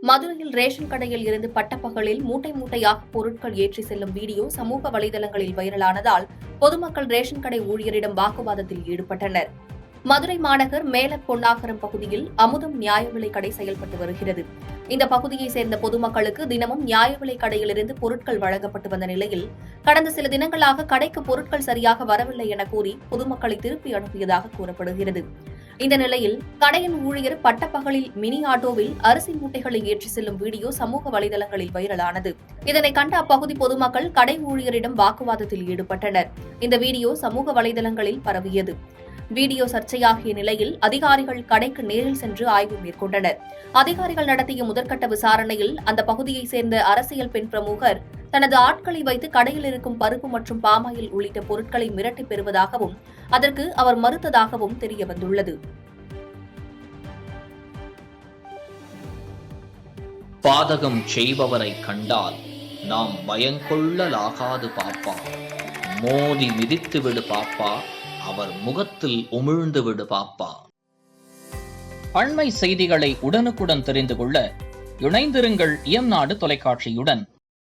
மதுரையில் ரேஷன் கடையில் இருந்து பட்டப்பகலில் மூட்டை மூட்டையாக பொருட்கள் ஏற்றி செல்லும் வீடியோ சமூக வலைதளங்களில் வைரலானதால் பொதுமக்கள் ரேஷன் கடை ஊழியரிடம் வாக்குவாதத்தில் ஈடுபட்டனர். மதுரை மாநகர் மேலப்பொன்னாகரம் பகுதியில் அமுதம் நியாய விலைக் கடை செயல்பட்டு வருகிறது. இந்த பகுதியைச் சேர்ந்த பொதுமக்களுக்கு தினமும் நியாய விலைக் கடையிலிருந்து பொருட்கள் வழங்கப்பட்டு வந்த நிலையில் கடந்த சில தினங்களாக கடைக்கு பொருட்கள் சரியாக வரவில்லை என கூறி பொதுமக்களை திருப்பி அனுப்பியதாக கூறப்படுகிறது. இந்த நிலையில் கடையின் ஊழியர் பட்டப்பகலில் மினி ஆட்டோவில் அரிசி மூட்டைகளை ஏற்றி செல்லும் வீடியோ சமூக வலைதளங்களில் வைரலானது. இதனை கண்ட அப்பகுதி பொதுமக்கள் கடை ஊழியரிடம் வாக்குவாதத்தில் ஈடுபட்டனர். இந்த வீடியோ சமூக வலைதளங்களில் பரவியது. வீடியோ சர்ச்சையாகிய நிலையில் அதிகாரிகள் கடைக்கு நேரில் சென்று ஆய்வு மேற்கொண்டனர். அதிகாரிகள் நடத்திய முதற்கட்ட விசாரணையில் அந்த பகுதியைச் சேர்ந்த அரசியல் பெண் பிரமுகர் தனது ஆட்களை வைத்து கடையில் இருக்கும் பருப்பு மற்றும் பாமாயில் உள்ளிட்ட பொருட்களை மிரட்டி பெறுவதாகவும் அதற்கு அவர் மறுத்ததாகவும் தெரியவந்துள்ளது. பாதகம் செய்பவரை கண்டால் நாம் பயங்கொள்ளலாகாது பாப்பா, மோதி மிதித்து விடு பாப்பா, அவர் முகத்தில் உமிழ்ந்து விடு பாப்பா. அண்மை செய்திகளை உடனுக்குடன் தெரிந்து கொள்ள இணைந்திருங்கள் இயம்நாடு தொலைக்காட்சியுடன்.